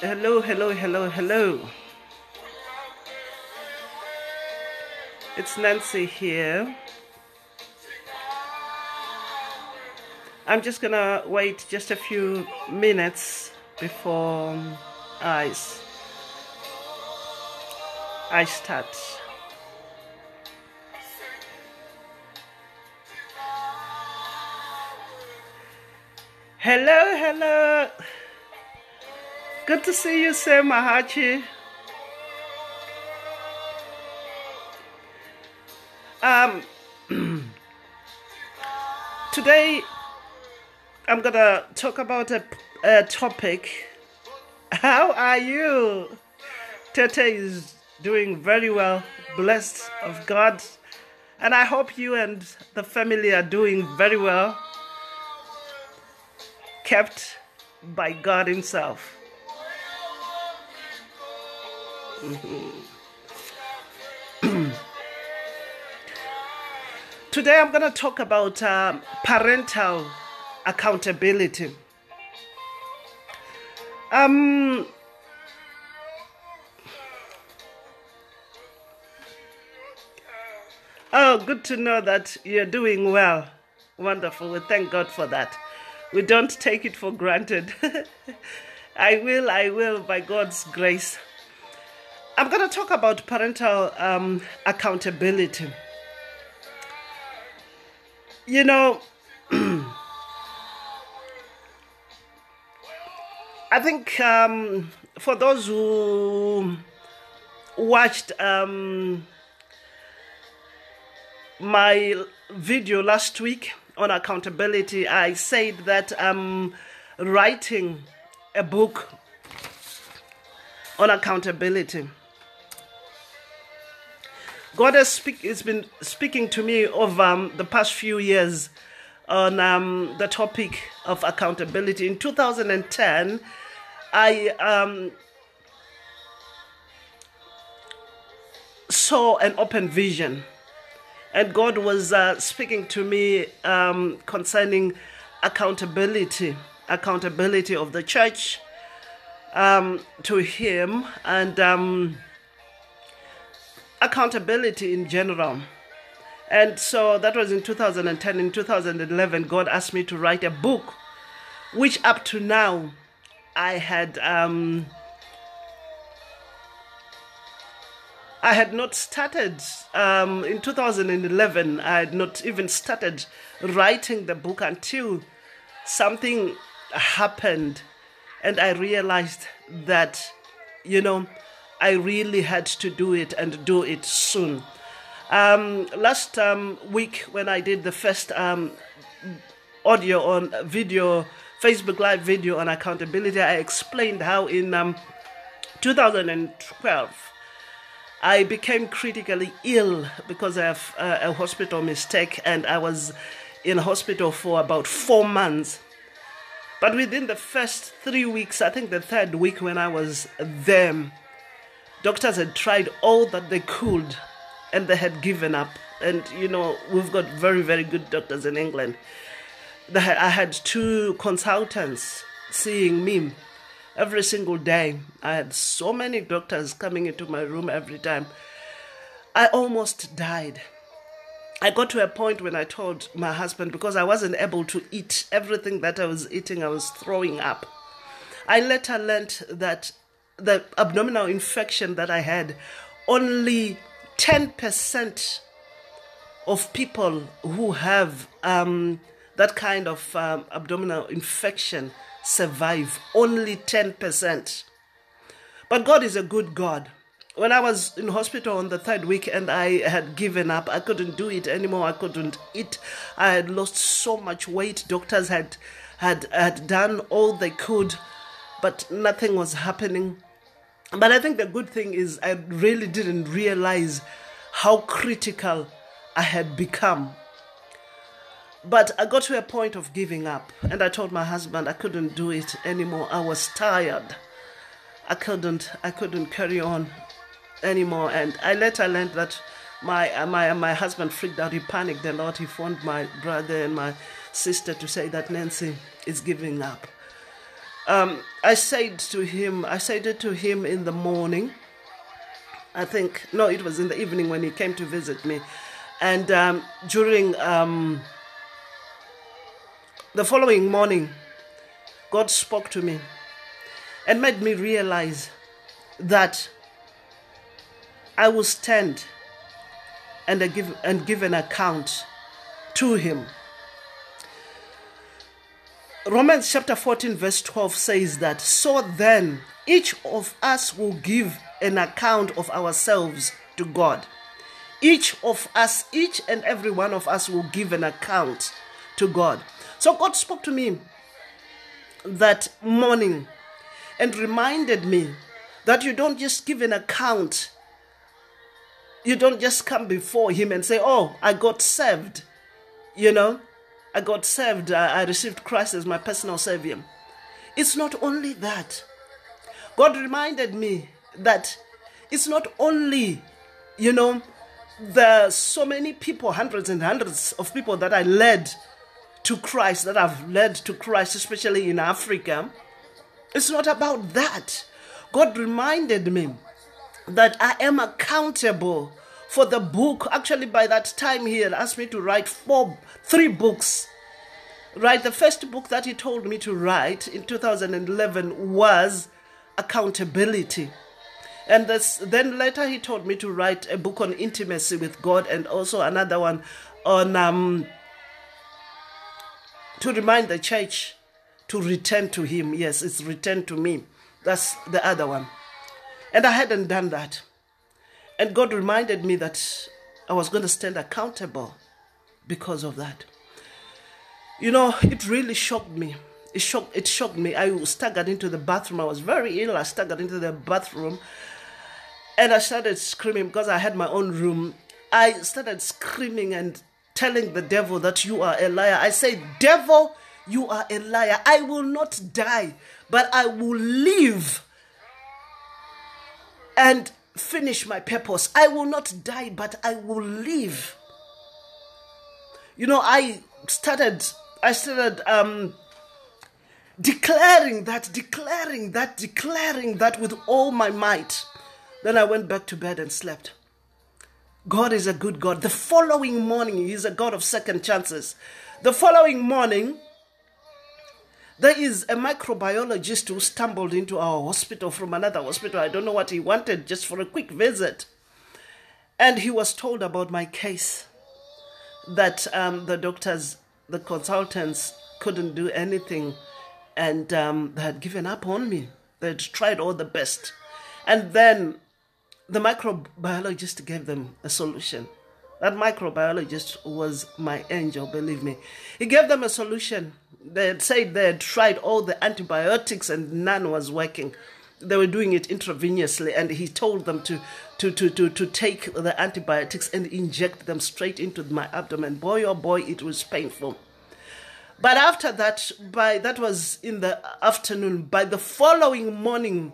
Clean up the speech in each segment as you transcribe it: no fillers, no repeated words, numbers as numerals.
Hello, hello, hello, hello. It's Nancy here. I'm just gonna wait just a few minutes before I start. Hello, hello. Good to see you, Sir Mahachi. Today I'm gonna talk about a topic. How are you? Tete is doing very well, blessed of God, and I hope you and the family are doing very well, kept by God Himself. Today I'm going to talk about parental accountability. Oh, good to know that you're doing well. Wonderful. We thank God for that. We don't take it for granted. I will, by God's grace. I'm going to talk about parental accountability. You know, I think for those who watched my video last week on accountability, I said that I'm writing a book on accountability. God has been speaking to me over the past few years on the topic of accountability. In 2010, I saw an open vision, and God was speaking to me concerning accountability of the church to Him, and accountability in general. And so that was in 2010. In 2011, God asked me to write a book, which up to now I had not started. In 2011, I had not even started writing the book until something happened, and I realized that, I really had to do it, and do it soon. Last week, when I did the first audio on video, Facebook Live video on accountability, I explained how in 2012, I became critically ill because of a hospital mistake, and I was in hospital for about 4 months. But within the first 3 weeks, I think the third week when I was there, doctors had tried all that they could, and they had given up. And, we've got very, very good doctors in England. I had 2 consultants seeing me every single day. I had so many doctors coming into my room every time. I almost died. I got to a point when I told my husband, because I wasn't able to eat everything that I was eating, I was throwing up. I later learned that the abdominal infection that I had, only 10% of people who have that kind of abdominal infection survive. Only 10%. But God is a good God. When I was in hospital on the third week and I had given up, I couldn't do it anymore. I couldn't eat. I had lost so much weight. Doctors had done all they could, but nothing was happening. But I think the good thing is I really didn't realize how critical I had become. But I got to a point of giving up, and I told my husband I couldn't do it anymore. I was tired. I couldn't carry on anymore. And I later learned that my husband freaked out. He panicked a lot. He phoned my brother and my sister to say that Nancy is giving up. I said it to him in the morning. I think, no, it was in the evening when he came to visit me. And during the following morning, God spoke to me and made me realize that I will stand and give an account to him. Romans chapter 14 verse 12 says that, so then each of us will give an account of ourselves to God. Each and every one of us will give an account to God. So God spoke to me that morning and reminded me that you don't just give an account. You don't just come before him and say, oh, I got saved. I got saved. I received Christ as my personal savior. It's not only that. God reminded me that it's not only, the so many people, hundreds and hundreds of people that I led to Christ, that I've led to Christ, especially in Africa. It's not about that. God reminded me that I am accountable for the book. Actually, by that time, he had asked me to write 3 books. Right, the first book that he told me to write in 2011 was Accountability. And then later he told me to write a book on intimacy with God, and also another one on to remind the church to return to him. Yes, it's return to me. That's the other one. And I hadn't done that. And God reminded me that I was going to stand accountable because of that. It really shocked me. It shocked me. I staggered into the bathroom. I was very ill. I staggered into the bathroom and I started screaming because I had my own room. I started screaming and telling the devil that you are a liar. I said, devil, you are a liar. I will not die, but I will live and finish my purpose. I will not die, but I will live. I started declaring that with all my might. Then I went back to bed and slept. God is a good God. The following morning, he's a God of second chances. The following morning, there is a microbiologist who stumbled into our hospital from another hospital. I don't know what he wanted, just for a quick visit. And he was told about my case, that the doctors, the consultants couldn't do anything, and they had given up on me. They had tried all the best. And then the microbiologist gave them a solution. That microbiologist was my angel, believe me. He gave them a solution. They had said they had tried all the antibiotics and none was working. They were doing it intravenously, and he told them to take the antibiotics and inject them straight into my abdomen. Boy, oh boy, it was painful. But after that, that was in the afternoon. By the following morning,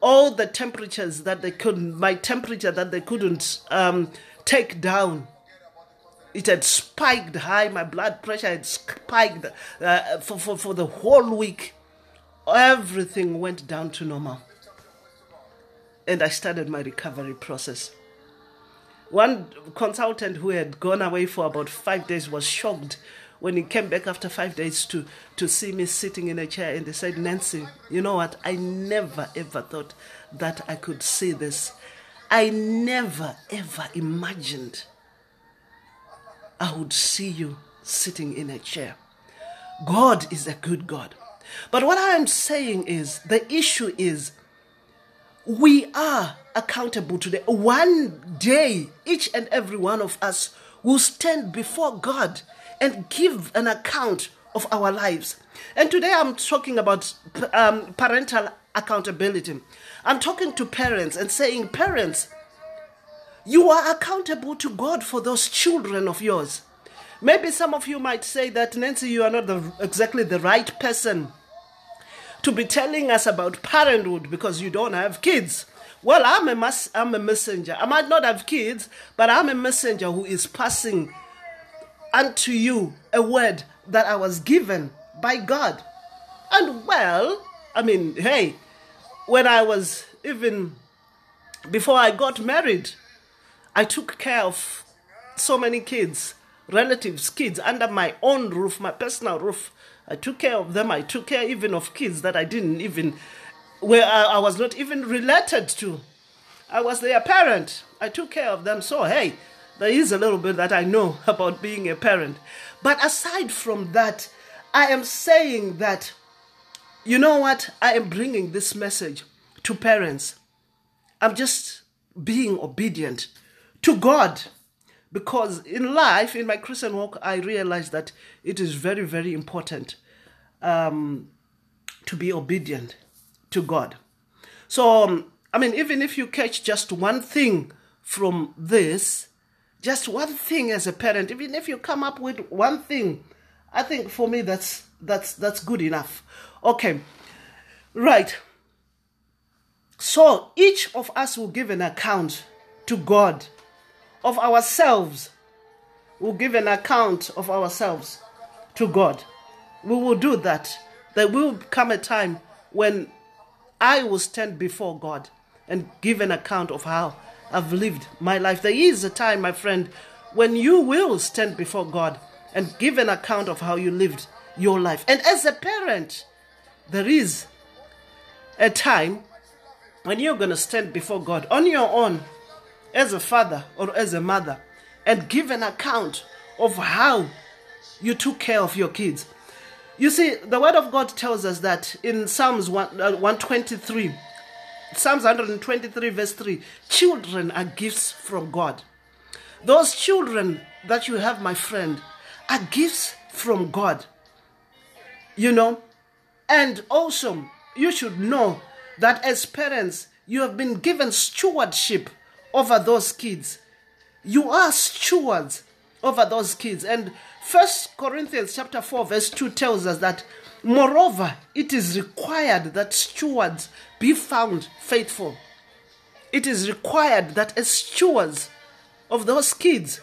all the temperatures that they couldn't, my temperature that they couldn't take down, it had spiked high. My blood pressure had spiked for the whole week. Everything went down to normal. And I started my recovery process. One consultant who had gone away for about 5 days was shocked when he came back after 5 days to see me sitting in a chair, and they said, Nancy, you know what? I never ever thought that I could see this. I never ever imagined I would see you sitting in a chair. God is a good God. But what I am saying is, the issue is, we are accountable today. One day, each and every one of us will stand before God and give an account of our lives. And today I'm talking about parental accountability. I'm talking to parents and saying, parents, you are accountable to God for those children of yours. Maybe some of you might say that, Nancy, you are not exactly the right person to be telling us about parenthood because you don't have kids. Well, I'm a messenger. I might not have kids, but I'm a messenger who is passing unto you a word that I was given by God. And well, I mean, hey, when I was even, before I got married, I took care of so many kids, relatives, kids under my own roof, my personal roof. I took care of them. I took care even of kids that I didn't even, where I was not even related to. I was their parent. I took care of them. So, hey, there is a little bit that I know about being a parent. But aside from that, I am saying that, you know what? I am bringing this message to parents. I'm just being obedient to God. Because in life, in my Christian walk, I realized that it is very, very important to be obedient to God. So, I mean, even if you catch just one thing from this, just one thing as a parent, even if you come up with one thing, I think for me that's good enough. Okay, right. So each of us will give an account to God of ourselves. We'll give an account of ourselves to God. We will do that. There will come a time when I will stand before God and give an account of how I've lived my life. There is a time, my friend, when you will stand before God and give an account of how you lived your life. And as a parent, there is a time when you're going to stand before God on your own, as a father or as a mother, and give an account of how you took care of your kids. You see, the word of God tells us that in Psalms 123, Psalms 123 verse 3, children are gifts from God. Those children that you have, my friend, are gifts from God. You know, and also you should know that as parents, you have been given stewardship over those kids. You are stewards over those kids. And 1 Corinthians chapter 4 verse 2 tells us that, moreover, it is required that stewards be found faithful. It is required that as stewards of those kids,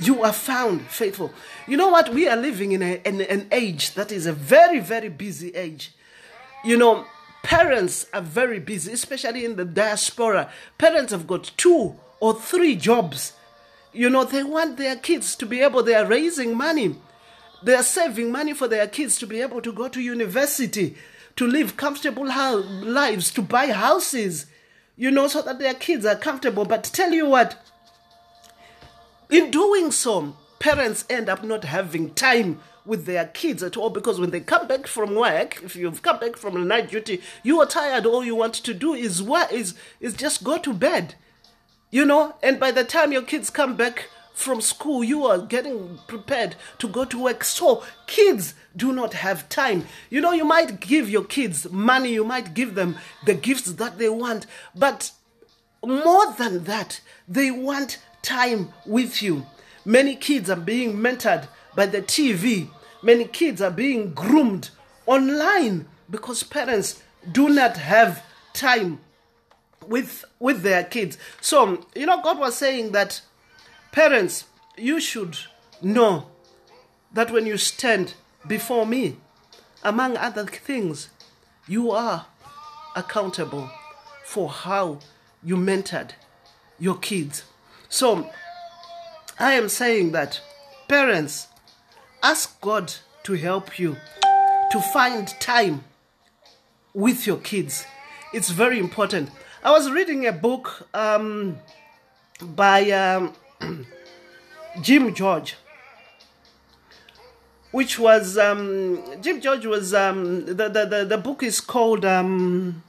you are found faithful. You know what? We are living in an age that is a very, very busy age. You know, parents are very busy, especially in the diaspora. Parents have got 2 or 3 jobs. You know, they want their kids to be able, they are raising money. They are saving money for their kids to be able to go to university, to live comfortable lives, to buy houses, you know, so that their kids are comfortable. But tell you what, in doing so, parents end up not having time with their kids at all, because when they come back from work, if you've come back from a night duty, you are tired, all you want to do is just go to bed, you know, and by the time your kids come back from school, you are getting prepared to go to work. So kids do not have time. You know, you might give your kids money, you might give them the gifts that they want, but more than that, they want time with you. Many kids are being mentored by the TV. Many kids are being groomed online because parents do not have time with their kids. So, you know, God was saying that parents, you should know that when you stand before me, among other things, you are accountable for how you mentored your kids. So, I am saying that parents, ask God to help you to find time with your kids. It's very important. I was reading a book by Jim George, which was Jim George was the book is called Men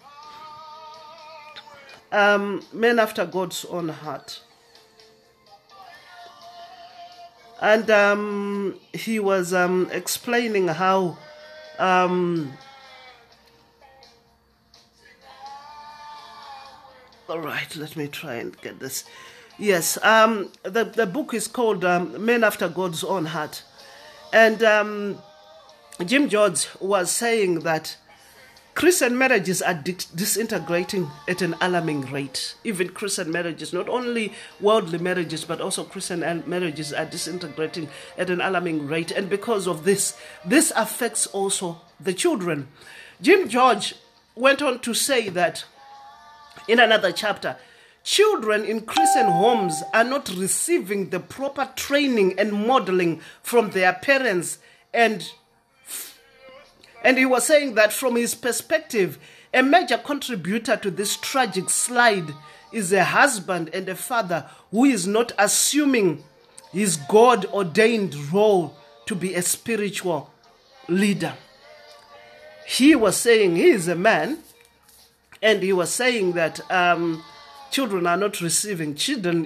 After God's Own Heart. And he was explaining how all right, let me try and get this. Yes, the book is called Men After God's Own Heart. And Jim George was saying that Christian marriages are disintegrating at an alarming rate. Even Christian marriages, not only worldly marriages, but also Christian marriages are disintegrating at an alarming rate. And because of this affects also the children. Jim George went on to say that in another chapter, children in Christian homes are not receiving the proper training and modeling from their parents. And he was saying that from his perspective, a major contributor to this tragic slide is a husband and a father who is not assuming his God-ordained role to be a spiritual leader. He was saying he is a man, and he was saying that children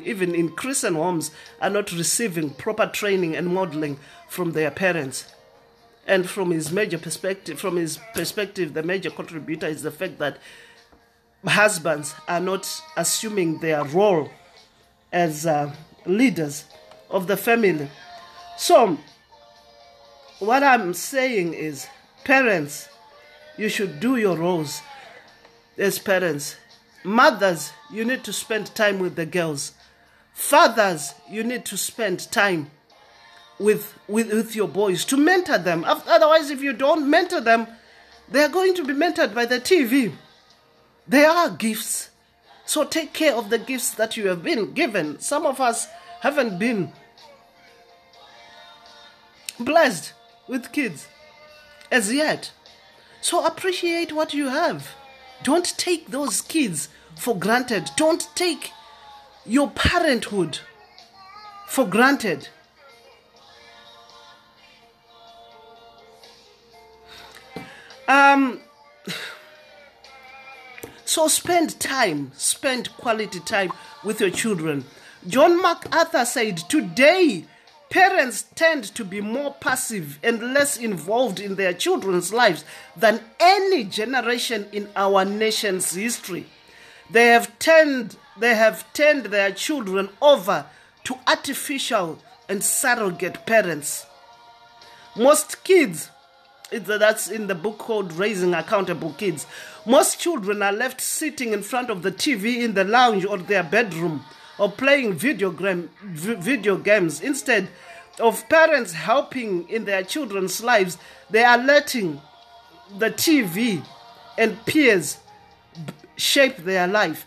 even in Christian homes, are not receiving proper training and modeling from their parents. And from his perspective, the major contributor is the fact that husbands are not assuming their role as leaders of the family. So, what I'm saying is, parents, you should do your roles as parents. Mothers, you need to spend time with the girls. Fathers, you need to spend time with your boys to mentor them. Otherwise, if you don't mentor them, they are going to be mentored by the TV. They are gifts. So take care of the gifts that you have been given. Some of us haven't been blessed with kids as yet. So appreciate what you have. Don't take those kids for granted. Don't take your parenthood for granted. So spend quality time with your children. John MacArthur said, today, parents tend to be more passive and less involved in their children's lives than any generation in our nation's history. They have turned their children over to artificial and surrogate parents. Most kids, that's in the book called Raising Accountable Kids, most children are left sitting in front of the TV in the lounge or their bedroom or playing video games. Instead of parents helping in their children's lives, they are letting the TV and peers shape their life.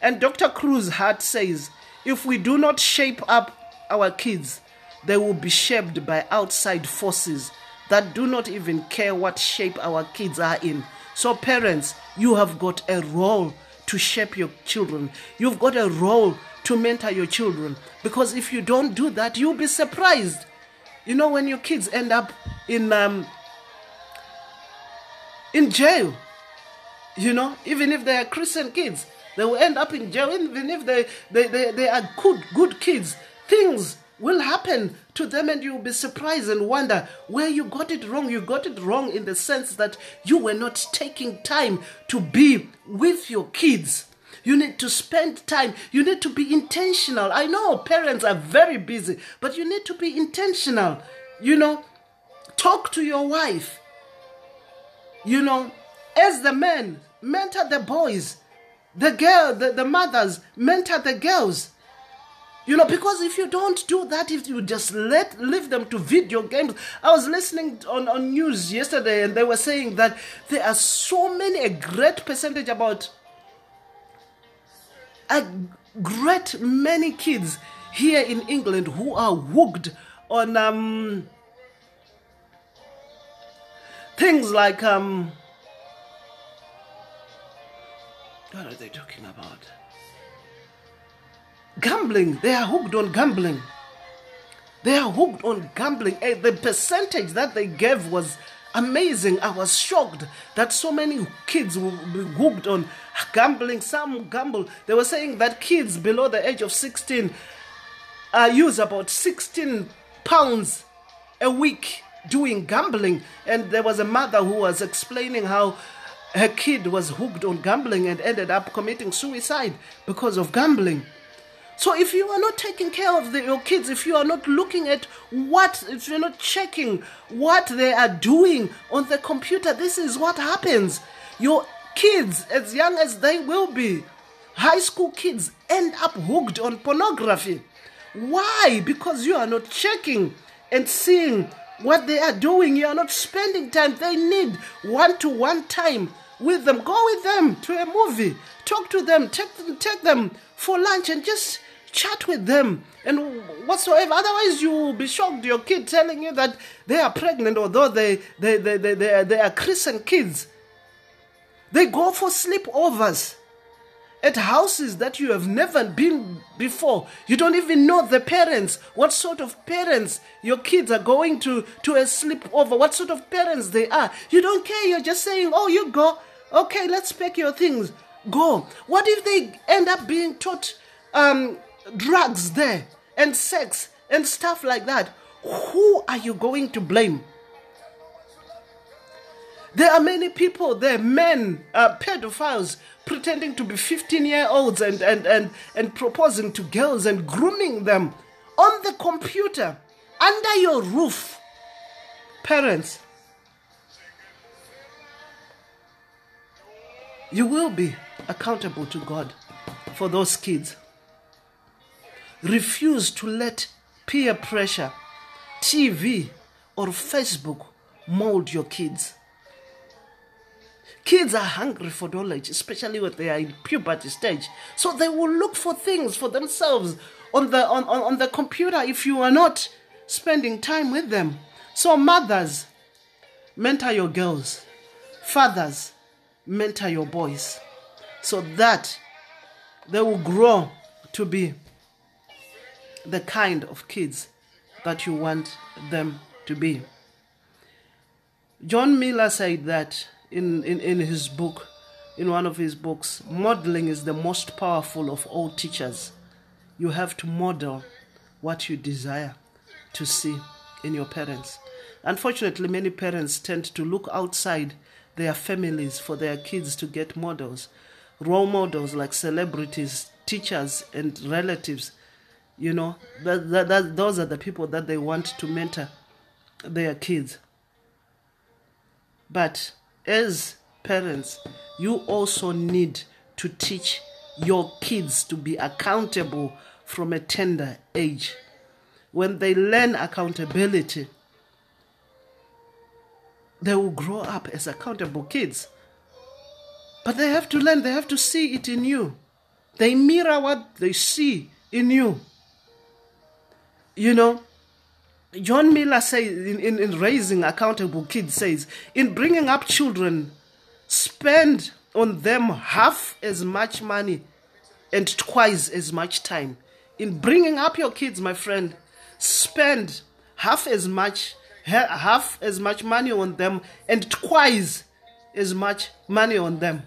And Dr. Cruz Hart says, if we do not shape up our kids, they will be shaped by outside forces that do not even care what shape our kids are in. So parents, you have got a role to shape your children. You've got a role to mentor your children. Because if you don't do that, you'll be surprised. You know, when your kids end up in jail, you know, even if they are Christian kids, they will end up in jail. Even if they are good kids, things will happen to them and you'll be surprised and wonder where you got it wrong. You got it wrong in the sense that you were not taking time to be with your kids. You need to spend time. You need to be intentional. I know parents are very busy, but you need to be intentional. You know, talk to your wife. You know, as the men, mentor the boys. The mothers, mentor the girls. You know, because if you don't do that, if you just leave them to video games. I was listening on news yesterday and they were saying that there are so many, a great percentage, about a great many kids here in England who are hooked on things like, what are they talking about? Gambling. They are hooked on gambling. They are hooked on gambling. The percentage that they gave was amazing. I was shocked that so many kids will be hooked on gambling. Some gamble. They were saying that kids below the age of 16 use about 16 pounds a week doing gambling. And there was a mother who was explaining how her kid was hooked on gambling and ended up committing suicide because of gambling. So if you are not taking care of your kids, if you are not looking at if you're not checking what they are doing on the computer, this is what happens. Your kids, as young as they will be, high school kids, end up hooked on pornography. Why? Because you are not checking and seeing what they are doing. You are not spending time. They need one-to-one time with them. Go with them to a movie. Talk to them. Take them for lunch and just chat with them and whatsoever. Otherwise, you will be shocked. Your kid telling you that they are pregnant, although they are Christian kids. They go for sleepovers at houses that you have never been before. You don't even know the parents, what sort of parents your kids are going to a sleepover, what sort of parents they are. You don't care. You're just saying, oh, you go. Okay, let's pack your things. Go. What if they end up being taught drugs there and sex and stuff like that? Who are you going to blame? There are many people there, men, pedophiles, pretending to be 15-year-olds and proposing to girls and grooming them on the computer, under your roof. Parents, you will be accountable to God for those kids. Refuse to let peer pressure, TV, or Facebook mold your kids. Kids are hungry for knowledge, especially when they are in puberty stage. So they will look for things for themselves on the computer if you are not spending time with them. So mothers, mentor your girls. Fathers, mentor your boys, so that they will grow to be the kind of kids that you want them to be. John Miller said that in his book, in one of his books, modeling is the most powerful of all teachers. You have to model what you desire to see in your parents. Unfortunately, many parents tend to look outside their families for their kids to get models, role models like celebrities, teachers, and relatives. You know, those are the people that they want to mentor their kids. But as parents, you also need to teach your kids to be accountable from a tender age. When they learn accountability, they will grow up as accountable kids. But they have to learn, they have to see it in you. They mirror what they see in you. You know, John Miller says in Raising Accountable Kids, says, in bringing up children, spend on them half as much money and twice as much time. In bringing up your kids, my friend, spend half as much money on them and twice as much money on them.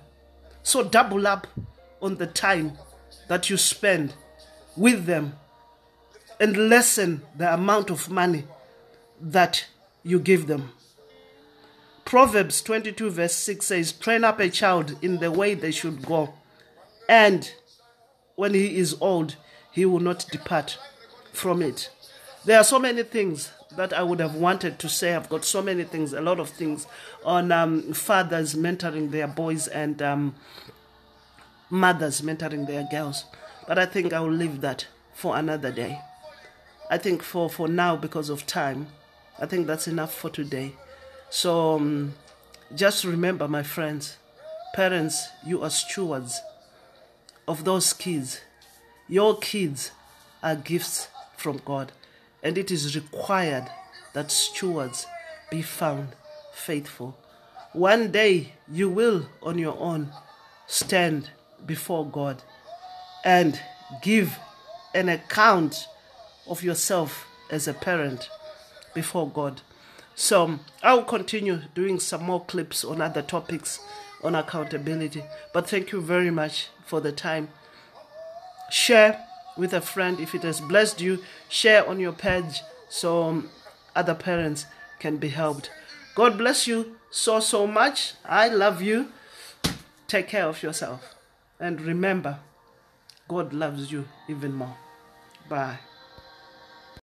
So double up on the time that you spend with them and lessen the amount of money that you give them. Proverbs 22 verse 6 says, train up a child in the way they should go, and when he is old, he will not depart from it. There are so many things that I would have wanted to say. I've got so many things, a lot of things on fathers mentoring their boys and mothers mentoring their girls. But I think I will leave that for another day. I think for now, because of time, I think that's enough for today. So just remember, my friends, parents, you are stewards of those kids. Your kids are gifts from God, and it is required that stewards be found faithful. One day you will, on your own, stand before God and give an account of yourself as a parent before God. So I'll continue doing some more clips on other topics on accountability. But thank you very much for the time. Share with a friend if it has blessed you. Share on your page so other parents can be helped. God bless you so much. I love you. Take care of yourself. And remember, God loves you even more. Bye.